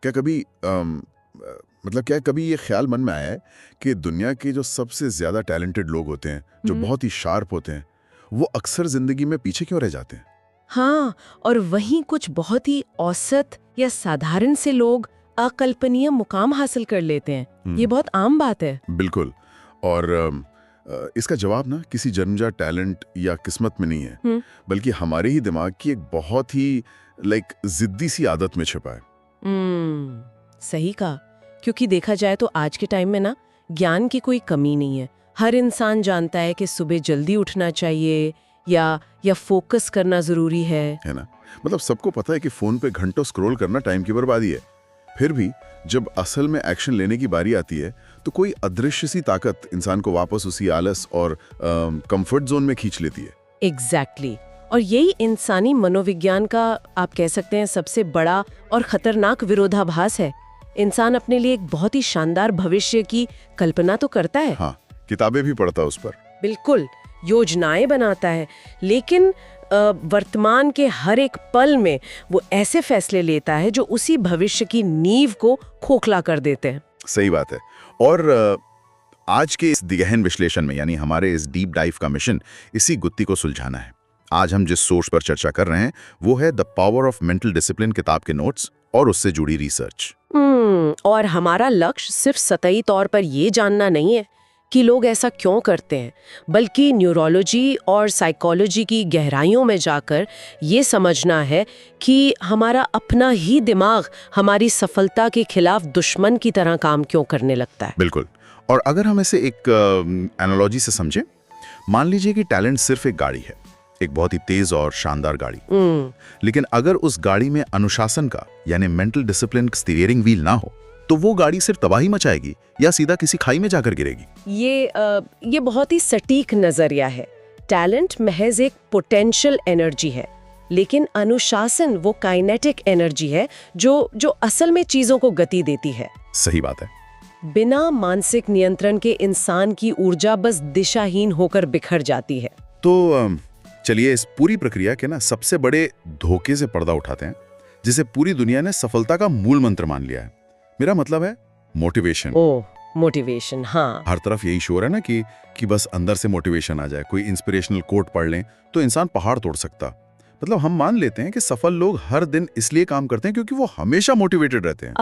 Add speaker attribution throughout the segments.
Speaker 1: क्या कभी मतलब क्या कभी ये ख्याल मन में आया है कि दुनिया के जो सबसे ज्यादा टैलेंटेड लोग होते हैं, जो बहुत ही शार्प होते हैं, वो अक्सर जिंदगी में पीछे क्यों रह जाते हैं?
Speaker 2: हाँ, और वहीं कुछ बहुत ही औसत या साधारण से लोग अकल्पनीय मुकाम हासिल कर लेते हैं। ये बहुत आम बात है।
Speaker 1: बिल्कुल। और इसका जवाब ना किसी जन्मजात टैलेंट या किस्मत में नहीं है, बल्कि हमारे ही दिमाग की एक बहुत ही जिद्दी सी आदत में छिपा है।
Speaker 2: सही कहा। क्योंकि देखा जाए तो आज के टाइम में ना ज्ञान की कोई कमी नहीं है। हर इंसान जानता है कि सुबह जल्दी उठना चाहिए या फोकस करना जरूरी है
Speaker 1: ना? मतलब सबको पता है कि फोन पे घंटों स्क्रॉल करना टाइम की बर्बादी है। फिर भी जब असल में एक्शन लेने की बारी आती है तो कोई अदृश्य सी ताकत इंसान को वापस उसी आलस और कंफर्ट जोन में खींच लेती है।
Speaker 2: एग्जैक्टली। और यही इंसानी मनोविज्ञान का आप कह सकते हैं सबसे बड़ा और खतरनाक विरोधाभास है। इंसान अपने लिए एक बहुत ही शानदार भविष्य की कल्पना तो करता है,
Speaker 1: हाँ, किताबें भी पढ़ता है उस पर,
Speaker 2: बिल्कुल, योजनाएं बनाता है, लेकिन वर्तमान के हर एक पल में वो ऐसे फैसले लेता है जो उसी भविष्य की नींव को खोखला कर देते हैं।
Speaker 1: सही बात है। और आज के इस गहन विश्लेषण में, यानी हमारे इस डीप डाइव का मिशन इसी गुत्थी को सुलझाना है। आज हम जिस सोर्स पर चर्चा कर रहे हैं वो है the power of mental discipline किताब के नोट्स और उससे जुड़ी रिसर्च।
Speaker 2: और हमारा लक्ष्य सिर्फ सतही तौर पर ये जानना नहीं है कि लोग ऐसा क्यों करते हैं, बल्कि न्यूरोलॉजी और साइकोलॉजी की गहराइयों में जाकर ये समझना है कि हमारा अपना ही दिमाग हमारी सफलता के खिलाफ दुश्मन की तरह काम क्यों करने लगता है।
Speaker 1: बिल्कुल। और अगर हम इसे एक एनालॉजी से समझें, मान लीजिए कि टैलेंट सिर्फ एक गाड़ी है, एक बहुत ही तेज और शानदार गाड़ी। लेकिन अगर उस गाड़ी में अनुशासन का यानी मेंटल डिसिप्लिन स्टीयरिंग व्हील ना हो तो वो गाड़ी सिर्फ तबाही मचाएगी या सीधा किसी खाई में जाकर गिरेगी।
Speaker 2: ये बहुत ही सटीक नजरिया है। टैलेंट महज एक पोटेंशियल एनर्जी है, लेकिन अनुशासन वो काइनेटिक एनर्जी है जो असल में चीजों को गति देती है।
Speaker 1: सही बात है।
Speaker 2: बिना मानसिक नियंत्रण के इंसान की ऊर्जा बस दिशाहीन होकर बिखर जाती है।
Speaker 1: तो चलिए इस पूरी प्रक्रिया के ना सबसे बड़े धोखे से पर्दा उठाते हैं, जिसे पूरी दुनिया ने सफलता का मूल मंत्र मान लिया है। मेरा मतलब है मोटिवेशन।
Speaker 2: मोटिवेशन, हाँ।
Speaker 1: हर तरफ यही शोर है ना कि बस अंदर से मोटिवेशन आ जाए, कोई इंस्पिरेशनल कोट पढ़ लें तो इंसान पहाड़ तोड़ सकता। मतलब हम मान लेते हैं कि सफल लोग हर दिन इसलिए काम करते हैं क्योंकि वो हमेशा मोटिवेटेड रहते हैं।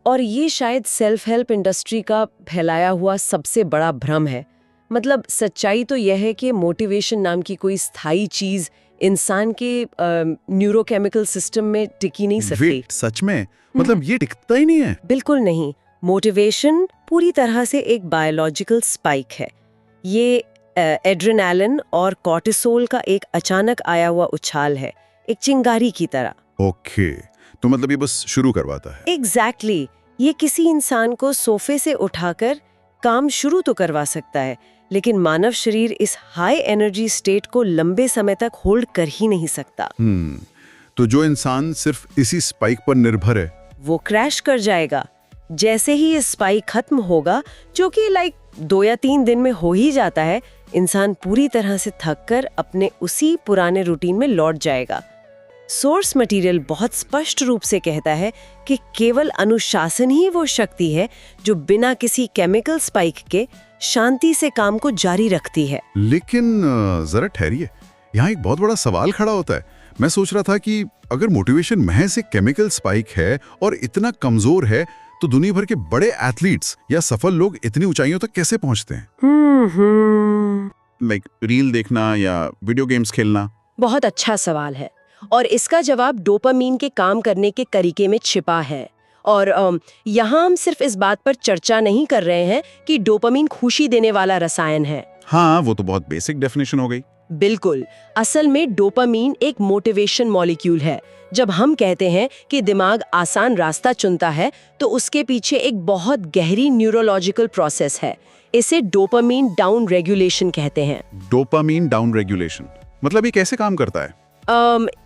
Speaker 2: और ये शायद सेल्फ हेल्प इंडस्ट्री का फैलाया हुआ सबसे बड़ा भ्रम है। मतलब सच्चाई तो यह है कि मोटिवेशन नाम की कोई स्थायी चीज इंसान के न्यूरोकेमिकल सिस्टम में टिकी नहीं सकती।
Speaker 1: सच में? मतलब ये टिकता ही नहीं है?
Speaker 2: बिल्कुल नहीं। मोटिवेशन पूरी तरह से एक बायोलॉजिकल स्पाइक है। ये एड्रेनालिन और कॉर्टिसोल का एक अचानक आया हुआ उछाल है, एक चिंगारी की तरह।
Speaker 1: ओके, तो मतलब ये बस शुरू करवाता है।
Speaker 2: एग्जैक्टली। ये किसी इंसान को सोफे से उठाकर काम शुरू तो करवा सकता है, लेकिन मानव शरीर इस हाई एनर्जी स्टेट को लंबे समय तक होल्ड कर ही नहीं सकता।
Speaker 1: तो जो इंसान सिर्फ इसी स्पाइक पर निर्भर है
Speaker 2: वो क्रैश कर जाएगा। जैसे ही ये स्पाइक खत्म होगा, जो कि 2 या 3 दिन में हो ही जाता है, इंसान पूरी तरह से थक कर अपने उसी पुराने रूटीन में लौट जाएगा। सोर्स मटेरियल बहुत स्पष्ट रूप से कहता है कि केवल अनुशासन ही वो शक्ति है जो बिना किसी केमिकल स्पाइक के शांति से काम को जारी रखती है।
Speaker 1: लेकिन जरा ठहरिए, यहाँ एक बहुत बड़ा सवाल खड़ा होता है। मैं सोच रहा था कि अगर मोटिवेशन महज एक केमिकल स्पाइक है और इतना कमजोर है तो दुनिया भर के बड़े एथलीट्स या सफल लोग इतनी ऊंचाइयों तक कैसे पहुंचते हैं? रील देखना या वीडियो गेम्स खेलना?
Speaker 2: बहुत अच्छा सवाल है, और इसका जवाब डोपामीन के काम करने के तरीके में छिपा है। और यहाँ हम सिर्फ इस बात पर चर्चा नहीं कर रहे हैं कि डोपामीन खुशी देने वाला रसायन है।
Speaker 1: हाँ, वो तो बहुत बेसिक डेफिनेशन हो गई।
Speaker 2: बिल्कुल। असल में डोपामीन एक मोटिवेशन मॉलिक्यूल है। जब हम कहते हैं कि दिमाग आसान रास्ता चुनता है तो उसके पीछे एक बहुत गहरी न्यूरोलॉजिकल प्रोसेस है। इसे डोपामीन डाउन रेगुलेशन कहते हैं।
Speaker 1: डोपामीन डाउन रेगुलेशन मतलब ये कैसे काम करता है?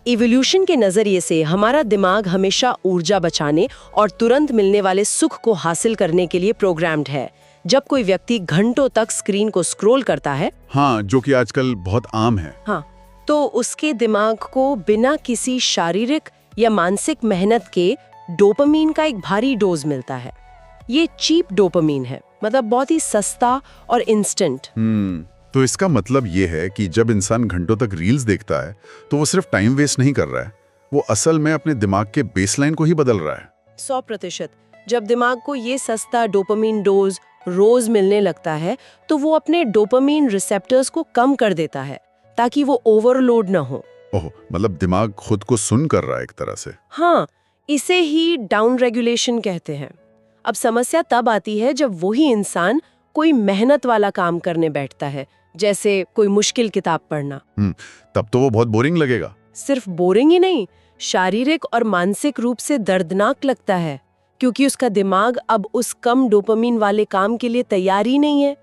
Speaker 2: इवोल्यूशन के नजरिए से हमारा दिमाग हमेशा ऊर्जा बचाने और तुरंत मिलने वाले सुख को हासिल करने के लिए प्रोग्राम्ड है। जब कोई व्यक्ति घंटों तक स्क्रीन को स्क्रॉल करता है,
Speaker 1: हाँ, जो कि आजकल बहुत आम है,
Speaker 2: हाँ, तो उसके दिमाग को बिना किसी शारीरिक या मानसिक मेहनत के डोपामीन का एक भारी डोज मिलता है। ये चीप डोपामीन है, मतलब बहुत ही सस्ता और इंस्टेंट।
Speaker 1: तो इसका मतलब ये है कि जब इंसान घंटों तक रील्स देखता है तो वो सिर्फ टाइम वेस्ट नहीं कर रहा है, वो असल में अपने दिमाग के बेसलाइन को ही बदल रहा है।
Speaker 2: 100%। जब दिमाग को ये सस्ता डोपामीन डोज रोज मिलने लगता है तो वो अपने डोपामीन रिसेप्टर्स को कम कर देता है ताकि वो ओवरलोड ना हो।
Speaker 1: ओह, मतलब दिमाग खुद को सुन कर रहा है एक तरह से।
Speaker 2: हाँ, इसे ही डाउन रेगुलेशन कहते हैं। अब समस्या तब आती है जब वही इंसान कोई मेहनत वाला काम करने बैठता है, जैसे कोई मुश्किल किताब पढ़ना।
Speaker 1: तब तो वो बहुत बोरिंग लगेगा।
Speaker 2: सिर्फ बोरिंग ही नहीं, शारीरिक और मानसिक रूप से दर्दनाक लगता है, क्योंकि उसका दिमाग अब उस कम डोपामीन वाले काम के लिए तैयार ही नहीं है।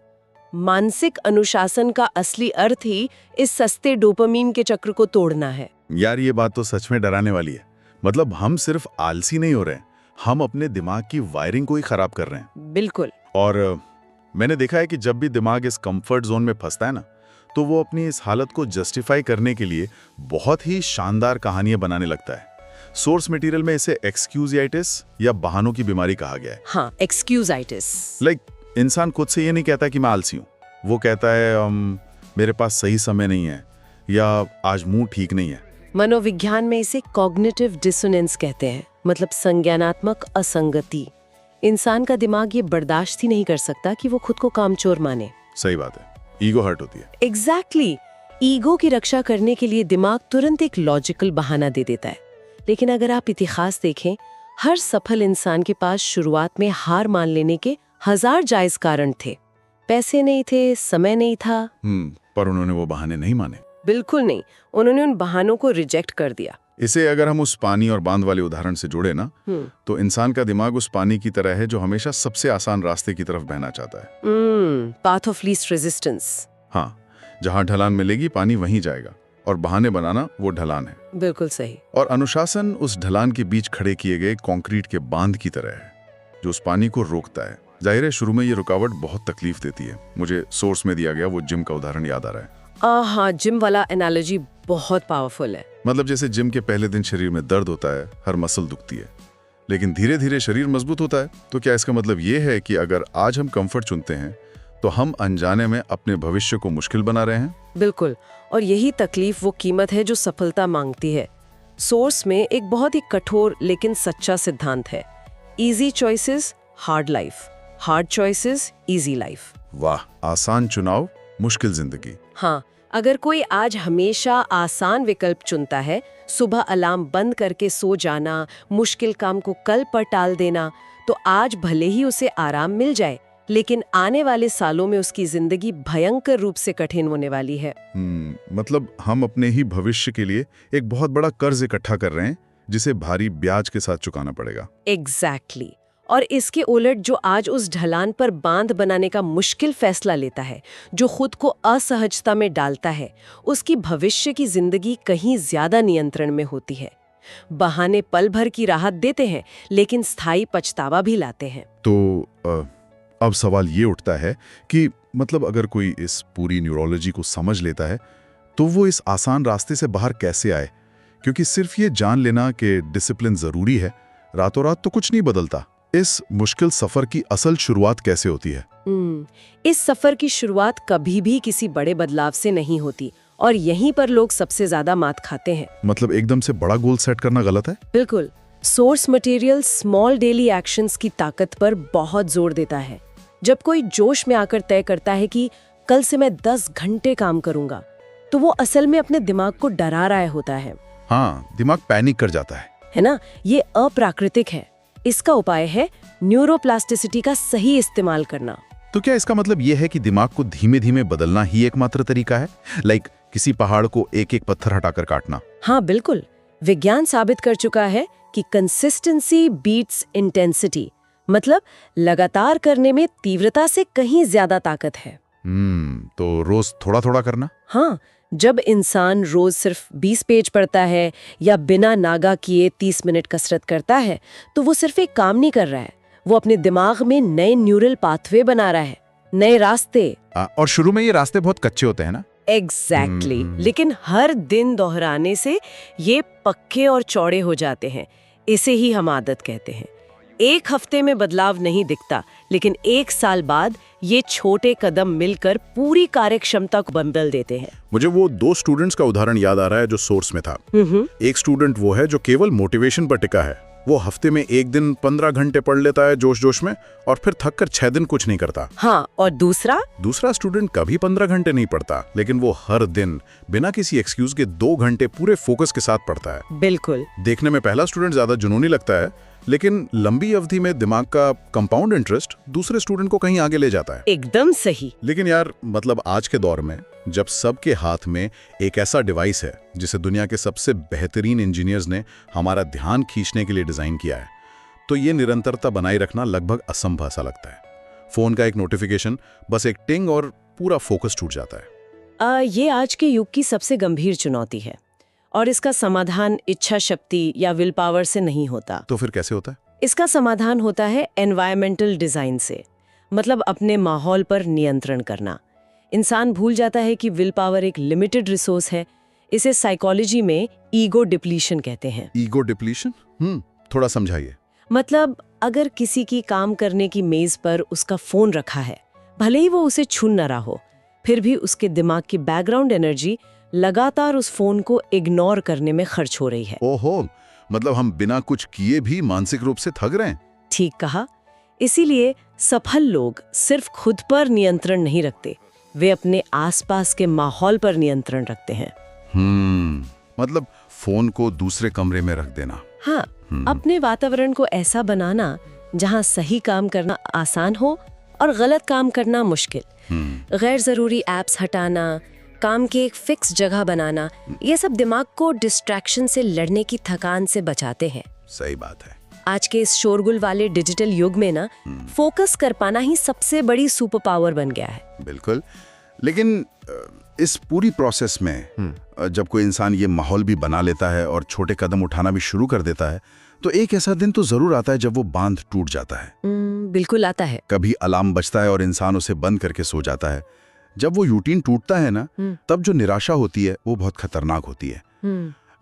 Speaker 2: मानसिक अनुशासन का असली अर्थ ही इस सस्ते डोपामीन के चक्र को तोड़ना है।
Speaker 1: यार ये बात तो सच में डराने वाली है। मतलब हम सिर्फ आलसी नहीं हो रहे हैं, हम अपने दिमाग की वायरिंग को ही खराब कर रहे हैं।
Speaker 2: बिल्कुल।
Speaker 1: और मैंने देखा है कि जब भी दिमाग इस कंफर्ट जोन में फंसता है ना, तो वो अपनी इस हालत को जस्टिफाई करने के लिए बहुत ही शानदार कहानियां बनाने लगता है। सोर्स मटेरियल में इसे एक्सक्यूजाइटिस या बहानों की बीमारी कहा गया है।
Speaker 2: हाँ, एक्सक्यूजाइटिस।
Speaker 1: इंसान खुद से ये नहीं कहता कि मैं आलसी हूँ, वो कहता है मेरे पास सही समय नहीं है या आज मूड ठीक नहीं है।
Speaker 2: मनोविज्ञान में इसे कॉग्निटिव डिसोनेंस कहते हैं, मतलब संज्ञानात्मक असंगति। इंसान का दिमाग ये बर्दाश्त ही नहीं कर सकता कि वो खुद को कामचोर माने।
Speaker 1: सही बात है, ईगो हर्ट होती है।
Speaker 2: एग्जैक्टली। ईगो की रक्षा करने के लिए दिमाग तुरंत एक लॉजिकल बहाना दे देता है। लेकिन अगर आप इतिहास देखें, हर सफल इंसान के पास शुरुआत में हार मान लेने के 1000 जायज कारण थे। पैसे नहीं थे, समय नहीं था।
Speaker 1: पर उन्होंने वो बहाने नहीं माने।
Speaker 2: बिल्कुल नहीं, उन्होंने उन बहानों को रिजेक्ट कर दिया।
Speaker 1: इसे अगर हम उस पानी और बांध वाले उदाहरण से जोड़े ना, तो इंसान का दिमाग उस पानी की तरह है जो हमेशा सबसे आसान रास्ते की तरफ बहना चाहता है।
Speaker 2: Path of least resistance.
Speaker 1: हाँ, जहाँ ढलान मिलेगी पानी वहीं जाएगा, और बहाने बनाना वो ढलान है।
Speaker 2: बिल्कुल सही।
Speaker 1: और अनुशासन उस ढलान के बीच खड़े किए गए कंक्रीट के बांध की तरह है, जो उस पानी को रोकता है। जाहिर है शुरू में ये रुकावट बहुत तकलीफ देती है। मुझे सोर्स में दिया गया वो जिम का उदाहरण याद आ रहा है।
Speaker 2: हाँ, जिम वाला एनालॉजी बहुत पावरफुल है।
Speaker 1: मतलब जैसे जिम के पहले दिन शरीर में दर्द होता है, हर मसल दुखती है, लेकिन धीरे धीरे शरीर मजबूत होता है। तो क्या इसका मतलब ये है कि अगर आज हम कंफर्ट चुनते हैं तो हम अनजाने में अपने भविष्य को मुश्किल बना रहे हैं?
Speaker 2: बिल्कुल। और यही तकलीफ वो कीमत है जो सफलता मांगती है। सोर्स में एक बहुत ही कठोर लेकिन सच्चा सिद्धांत है, easy choices hard life, hard choices easy life.
Speaker 1: वाह, आसान चुनाव मुश्किल जिंदगी।
Speaker 2: हाँ, अगर कोई आज हमेशा आसान विकल्प चुनता है, सुबह अलार्म बंद करके सो जाना, मुश्किल काम को कल पर टाल देना, तो आज भले ही उसे आराम मिल जाए, लेकिन आने वाले सालों में उसकी जिंदगी भयंकर रूप से कठिन होने वाली है।
Speaker 1: मतलब हम अपने ही भविष्य के लिए एक बहुत बड़ा कर्ज इकट्ठा कर रहे हैं, जिसे भारी ब्याज के साथ चुकाना पड़ेगा।
Speaker 2: एग्जैक्टली। और इसके उलट जो आज उस ढलान पर बांध बनाने का मुश्किल फैसला लेता है, जो खुद को असहजता में डालता है, उसकी भविष्य की जिंदगी कहीं ज्यादा नियंत्रण में होती है। बहाने पल भर की राहत देते हैं, लेकिन स्थायी पछतावा भी लाते हैं।
Speaker 1: तो अब सवाल ये उठता है कि मतलब अगर कोई इस पूरी न्यूरोलॉजी को समझ लेता है, तो वो इस आसान रास्ते से बाहर कैसे आए? क्योंकि सिर्फ ये जान लेना कि डिसिप्लिन जरूरी है, रातों रात तो कुछ नहीं बदलता। इस मुश्किल सफर की असल शुरुआत कैसे होती है?
Speaker 2: इस सफर की शुरुआत कभी भी किसी बड़े बदलाव से नहीं होती, और यहीं पर लोग सबसे ज्यादा मात खाते हैं।
Speaker 1: मतलब एकदम से बड़ा गोल सेट करना गलत है?
Speaker 2: बिल्कुल। Source material small daily actions की ताकत पर बहुत जोर देता है। जब कोई जोश में आकर तय करता है कि कल से मैं 10 घंटे काम करूंगा, तो वो असल में अपने दिमाग को डरा रहा होता है।
Speaker 1: हाँ, दिमाग पैनिक कर जाता है
Speaker 2: ना? ये अप्राकृतिक है। इसका उपाय है न्यूरोप्लास्टिसिटी का सही इस्तेमाल करना।
Speaker 1: तो क्या इसका मतलब ये है कि दिमाग को धीमे धीमे बदलना ही एकमात्र तरीका है? लाइक किसी पहाड़ को एक एक पत्थर हटाकर काटना?
Speaker 2: हाँ बिल्कुल। विज्ञान साबित कर चुका है कि कंसिस्टेंसी बीट्स इंटेंसिटी, मतलब लगातार करने में तीव्रता से कहीं ज्यादा ताकत है।
Speaker 1: तो रोज थोड़ा थोड़ा करना?
Speaker 2: हाँ, जब इंसान रोज सिर्फ 20 पेज पढ़ता है या बिना नागा किए 30 मिनट कसरत करता है, तो वो सिर्फ एक काम नहीं कर रहा है, वो अपने दिमाग में नए न्यूरल पाथवे बना रहा है, नए रास्ते।
Speaker 1: और शुरू में ये रास्ते बहुत कच्चे होते हैं ना?
Speaker 2: एग्जैक्टली। लेकिन हर दिन दोहराने से ये पक्के और चौड़े हो जाते हैं। इसे ही हम आदत कहते हैं। एक हफ्ते में बदलाव नहीं दिखता, लेकिन 1 साल बाद ये छोटे कदम मिलकर पूरी कार्यक्षमता को बदल देते हैं।
Speaker 1: मुझे वो 2 स्टूडेंट्स का उदाहरण याद आ रहा है जो सोर्स में था। एक स्टूडेंट वो है जो केवल मोटिवेशन पर टिका है। वो हफ्ते में 1 दिन 15 घंटे पढ़ लेता है जोश जोश में, और फिर थक कर 6 दिन कुछ नहीं करता।
Speaker 2: हाँ, और दूसरा
Speaker 1: स्टूडेंट कभी 15 घंटे नहीं पढ़ता, लेकिन वो हर दिन बिना किसी एक्सक्यूज के 2 घंटे पूरे फोकस के साथ पढ़ता है।
Speaker 2: बिल्कुल।
Speaker 1: देखने में पहला स्टूडेंट ज्यादा जुनूनी लगता है, लेकिन लंबी अवधि में दिमाग का कंपाउंड इंटरेस्ट दूसरे स्टूडेंट को कहीं आगे ले जाता है।
Speaker 2: एकदम सही।
Speaker 1: लेकिन यार, मतलब आज के दौर में जब सबके हाथ में एक ऐसा डिवाइस है जिसे दुनिया के सबसे बेहतरीन इंजीनियर्स ने हमारा ध्यान खींचने के लिए डिजाइन किया है, तो ये निरंतरता बनाए रखना लगभग असंभव सा लगता है। फोन का एक नोटिफिकेशन, बस एक टिंग और पूरा फोकस टूट जाता है।
Speaker 2: ये आज के युग की सबसे गंभीर चुनौती है, और इसका समाधान इच्छा शक्ति या विल पावर से नहीं होता।
Speaker 1: तो फिर कैसे होता है?
Speaker 2: इसका समाधान होता है एनवायरमेंटल डिजाइन से, मतलब अपने माहौल पर नियंत्रण करना। इंसान भूल जाता है कि विल पावर एक लिमिटेड रिसोर्स है। इसे साइकोलॉजी में ईगो डिप्लीशन कहते हैं।
Speaker 1: Ego depletion? थोड़ा समझाइए।
Speaker 2: मतलब अगर किसी की काम करने की मेज पर उसका फोन रखा है, भले ही वो उसे छून न रहा हो, फिर भी उसके दिमाग की बैकग्राउंड एनर्जी लगातार उस फोन को इग्नोर करने में खर्च हो रही है।
Speaker 1: ओहो, मतलब हम बिना कुछ किए भी मानसिक रूप से थक रहे हैं।
Speaker 2: ठीक कहा। इसीलिए सफल लोग सिर्फ खुद पर नियंत्रण नहीं रखते, वे अपने आसपास के माहौल पर नियंत्रण रखते हैं।
Speaker 1: मतलब फोन को दूसरे कमरे में रख देना।
Speaker 2: हाँ, अपने वातावरण को ऐसा बनाना जहाँ सही काम करना आसान हो और गलत काम करना मुश्किल। गैर जरूरी एप्स हटाना, काम की एक फिक्स जगह बनाना, ये सब दिमाग को डिस्ट्रैक्शन से लड़ने की थकान से बचाते हैं।
Speaker 1: सही बात है।
Speaker 2: आज के इस शोरगुल वाले डिजिटल युग में ना, फोकस कर पाना ही सबसे बड़ी सुपर पावर बन गया है।
Speaker 1: बिल्कुल। लेकिन इस पूरी प्रोसेस में जब कोई इंसान ये माहौल भी बना लेता है और छोटे कदम उठाना भी शुरू कर देता है, तो एक ऐसा दिन तो जरूर आता है जब वो बांध टूट जाता है।
Speaker 2: बिल्कुल आता है।
Speaker 1: कभी अलार्म बजता है और इंसान उसे बंद करके सो जाता है। जब वो रूटीन टूटता है ना, तब जो निराशा होती है वो बहुत खतरनाक होती है।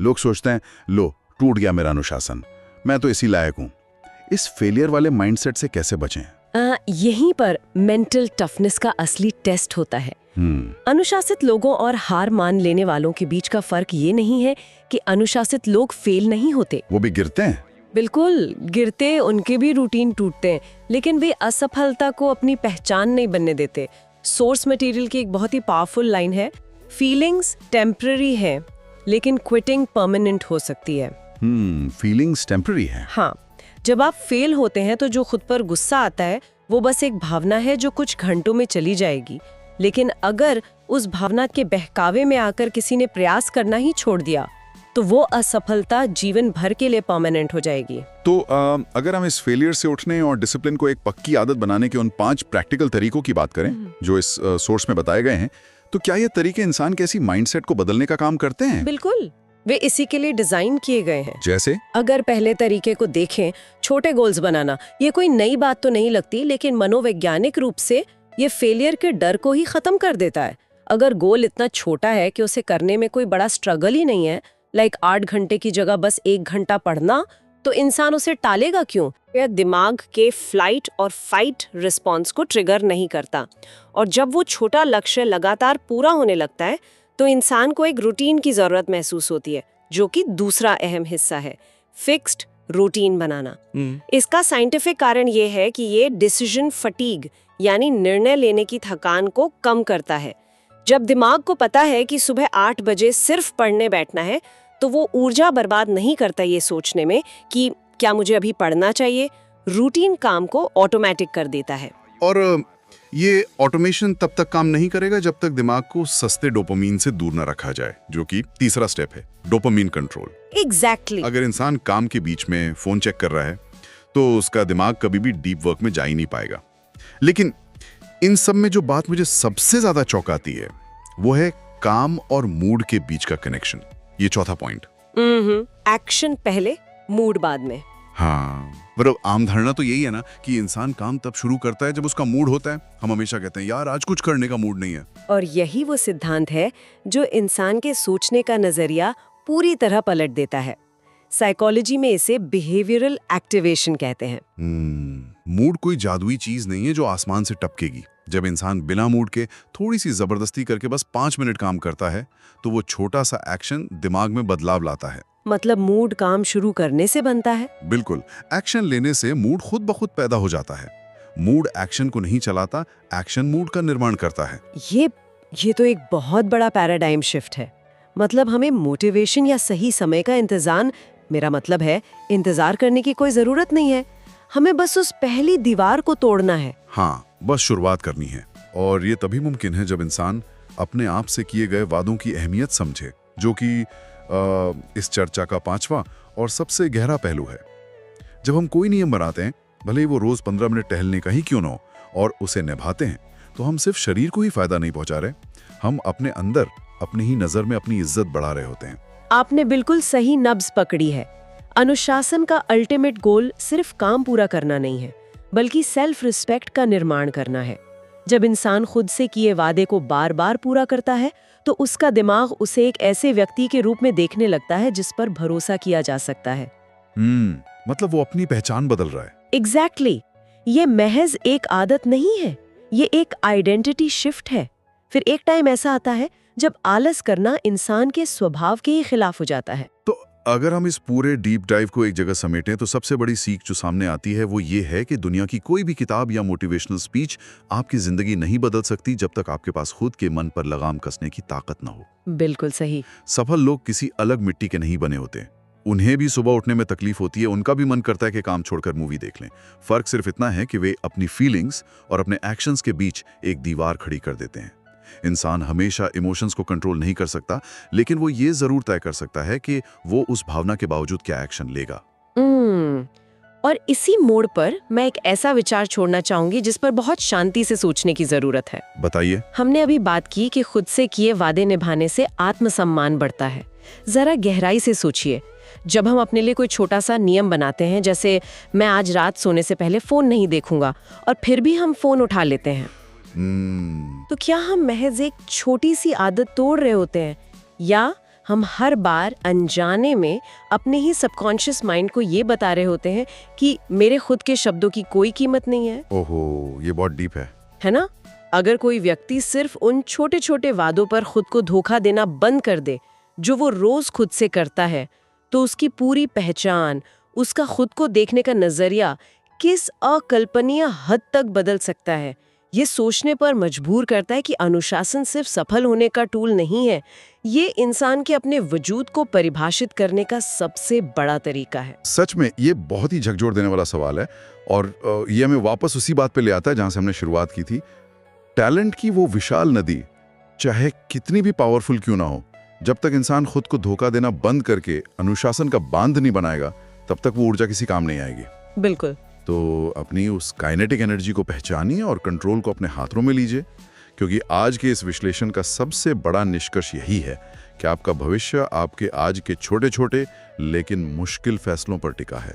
Speaker 1: लोग सोचते हैं, लो टूट गया मेरा अनुशासन, मैं तो इसी लायक हूं। इस फेलियर वाले माइंडसेट से कैसे बचें?
Speaker 2: यहीं पर मेंटल टफनेस का असली टेस्ट होता है। अनुशासित लोगों और हार मान लेने वालों के बीच का फर्क ये नहीं है कि अनुशासित लोग फेल नहीं होते,
Speaker 1: वो भी गिरते हैं।
Speaker 2: बिल्कुल गिरते, उनके भी रूटीन टूटते हैं, लेकिन वे असफलता को अपनी पहचान नहीं बनने देते। सोर्स मटेरियल की एक बहुत ही पावरफुल लाइन है, फीलिंग्स टेम्पररी है लेकिन क्विटिंग परमानेंट हो सकती है।
Speaker 1: फीलिंग्स टेम्पररी है।
Speaker 2: हाँ, जब आप फेल होते हैं तो जो खुद पर गुस्सा आता है वो बस एक भावना है जो कुछ घंटों में चली जाएगी, लेकिन अगर उस भावना के बहकावे में आकर किसी ने प्रयास करना ही छोड़ दिया तो वो असफलता जीवन भर के लिए परमानेंट हो जाएगी।
Speaker 1: तो अगर हम इस फेलियर से उठने और डिसिप्लिन को एक पक्की आदत बनाने के उन 5 प्रैक्टिकल तरीकों की बात करें जो इस सोर्स में बताए गए हैं, तो क्या ये तरीके इंसान के ऐसी माइंडसेट को बदलने का काम करते हैं?
Speaker 2: बिल्कुल, वे इसी के लिए डिजाइन किए गए हैं।
Speaker 1: जैसे
Speaker 2: अगर पहले तरीके को देखें, छोटे गोल्स बनाना, ये कोई नई बात तो नहीं लगती, लेकिन मनोवैज्ञानिक रूप से ये फेलियर के डर को ही खत्म कर देता है। अगर गोल इतना छोटा है कि उसे करने में कोई बड़ा स्ट्रगल ही नहीं है, लाइक 8 घंटे की जगह बस 1 घंटा पढ़ना, तो इंसान उसे टालेगा क्यों? यह दिमाग के फ्लाइट और फाइट रिस्पॉन्स को ट्रिगर नहीं करता, और जब वो छोटा लक्ष्य लगातार पूरा होने लगता है तो इंसान को एक रूटीन की जरूरत महसूस होती है, जो कि दूसरा अहम हिस्सा है, फिक्स्ड रूटीन बनाना। इसका साइंटिफिक कारण ये है कि ये डिसीजन फटीग यानी निर्णय लेने की थकान को कम करता है। जब दिमाग को पता है कि सुबह 8 बजे सिर्फ पढ़ने बैठना है, तो वो ऊर्जा बर्बाद नहीं करता ये सोचने में कि क्या मुझे अभी पढ़ना चाहिए। रूटीन काम को ऑटोमेटिक कर देता है।
Speaker 3: और ये ऑटोमेशन तब तक काम नहीं करेगा जब तक दिमाग को सस्ते डोपामीन से दूर न रखा जाए, जो कि तीसरा स्टेप है, डोपामीन कंट्रोल।
Speaker 2: एग्जैक्टली।
Speaker 3: अगर इंसान काम के बीच में फोन चेक कर रहा है तो उसका दिमाग कभी भी डीप वर्क में जा ही नहीं पाएगा। लेकिन इन सब में जो बात मुझे सबसे ज्यादा चौंकाती है वो है काम और मूड के बीच का कनेक्शन। ये चौथा पॉइंट।
Speaker 2: एक्शन पहले, मूड बाद में।
Speaker 3: हाँ, मतलब आम धारणा तो यही है ना कि इंसान काम तब शुरू करता है जब उसका मूड होता है। हम हमेशा कहते हैं यार आज कुछ करने का मूड नहीं है।
Speaker 2: और यही वो सिद्धांत है जो इंसान के सोचने का नजरिया पूरी तरह पलट देता है। साइकोलॉजी में इसे बिहेवियरल एक्टिवेशन कहते हैं।
Speaker 3: मूड कोई जादुई चीज नहीं है जो आसमान से टपकेगी। जब इंसान बिना मूड के थोड़ी सी जबरदस्ती करके बस 5 मिनट काम करता है तो वो छोटा सा एक्शन दिमाग में बदलाव लाता है।
Speaker 2: मतलब मूड काम शुरू करने से बनता है?
Speaker 3: बिल्कुल, एक्शन लेने से मूड खुद ब खुद पैदा हो जाता है। मूड एक्शन को नहीं चलाता, एक्शन मूड का निर्माण करता है।
Speaker 2: ये तो एक बहुत बड़ा पैराडाइम शिफ्ट है। मतलब हमें मोटिवेशन या सही समय का इंतजार करने की कोई जरूरत नहीं है। हमें बस उस पहली दीवार को तोड़ना है।
Speaker 3: हाँ, बस शुरुआत करनी है। और ये तभी मुमकिन है जब इंसान अपने आप से किए गए वादों की अहमियत समझे, जो कि इस चर्चा का 5वां और सबसे गहरा पहलू है। जब हम कोई नियम बनाते हैं, भले ही वो रोज 15 मिनट टहलने का ही क्यों न हो, और उसे निभाते हैं, तो हम सिर्फ शरीर को ही फायदा नहीं पहुंचा रहे, हम अपने अंदर अपनी ही नजर में अपनी इज्जत बढ़ा रहे होते हैं।
Speaker 2: आपने बिल्कुल सही नब्ज पकड़ी है। अनुशासन का अल्टीमेट गोल सिर्फ काम पूरा करना नहीं है, बल्कि सेल्फ रिस्पेक्ट का निर्माण करना है। जब इंसान खुद से किए वादे को बार बार पूरा करता है तो उसका दिमाग उसे एक ऐसे व्यक्ति के रूप में देखने लगता है जिस पर भरोसा किया जा सकता है।
Speaker 3: मतलब वो अपनी पहचान बदल रहा है।
Speaker 2: एग्जैक्टली। ये महज एक आदत नहीं है, ये एक आइडेंटिटी शिफ्ट है। फिर एक टाइम ऐसा आता है जब आलस करना इंसान के स्वभाव के ही खिलाफ हो जाता है।
Speaker 3: तो अगर हम इस पूरे डीप डाइव को एक जगह समेटें तो सबसे बड़ी सीख जो सामने आती है वो ये है कि दुनिया की कोई भी किताब या मोटिवेशनल स्पीच आपकी जिंदगी नहीं बदल सकती जब तक आपके पास खुद के मन पर लगाम कसने की ताकत ना हो।
Speaker 2: बिल्कुल सही।
Speaker 3: सफल लोग किसी अलग मिट्टी के नहीं बने होते। उन्हें भी सुबह उठने में तकलीफ होती है, उनका भी मन करता है कि काम छोड़कर मूवी देख लें। फर्क सिर्फ इतना है कि वे अपनी फीलिंग्स और अपने एक्शंस के बीच एक दीवार खड़ी कर देते हैं। इंसान हमेशा इमोशंस को कंट्रोल नहीं कर सकता, लेकिन वो ये जरूर तय कर सकता है कि वो उस भावना के बावजूद क्या एक्शन लेगा।
Speaker 2: और इसी मोड़ पर मैं एक ऐसा विचार छोड़ना चाहूंगी जिस पर बहुत शांति से सोचने की जरूरत है।
Speaker 3: बताइए।
Speaker 2: हमने अभी बात की कि खुद से किए वादे निभाने से आत्मसम्मान बढ़ता है। जरा गहराई से सोचिए, जब हम अपने लिए कोई छोटा सा नियम बनाते हैं, जैसे मैं आज रात सोने से पहले फोन नहीं देखूंगा, और फिर भी हम फोन उठा लेते हैं, तो क्या हम महज एक छोटी सी आदत तोड़ रहे होते हैं, या हम हर बार अनजाने में अपने ही सबकॉन्शियस माइंड को ये बता रहे होते हैं कि मेरे खुद के शब्दों की कोई कीमत नहीं है?
Speaker 3: ओहो, ये बहुत डीप है
Speaker 2: ना? अगर कोई व्यक्ति सिर्फ उन छोटे छोटे वादों पर खुद को धोखा देना बंद कर दे जो वो रोज खुद से करता है, तो उसकी पूरी पहचान, उसका खुद को देखने का नजरिया किस अकल्पनीय हद तक बदल सकता है। ये सोचने पर मजबूर करता है कि अनुशासन सिर्फ सफल होने का टूल नहीं है, ये इंसान के अपने वजूद को परिभाषित करने का सबसे बड़ा तरीका है।
Speaker 3: सच में ये बहुत ही झकझोर देने वाला सवाल है, और ये हमें वापस उसी बात पे ले आता है जहां से हमने शुरुआत की थी। टैलेंट की वो विशाल नदी चाहे कितनी भी पावरफुल क्यों ना हो, जब तक इंसान खुद को धोखा देना बंद करके अनुशासन का बांध नहीं बनाएगा, तब तक वो ऊर्जा किसी काम नहीं आएगी।
Speaker 2: बिल्कुल।
Speaker 3: तो अपनी उस काइनेटिक एनर्जी को पहचानिए और कंट्रोल को अपने हाथों में लीजिए, क्योंकि आज के इस विश्लेषण का सबसे बड़ा निष्कर्ष यही है कि आपका भविष्य आपके आज के छोटे छोटे लेकिन मुश्किल फैसलों पर टिका है।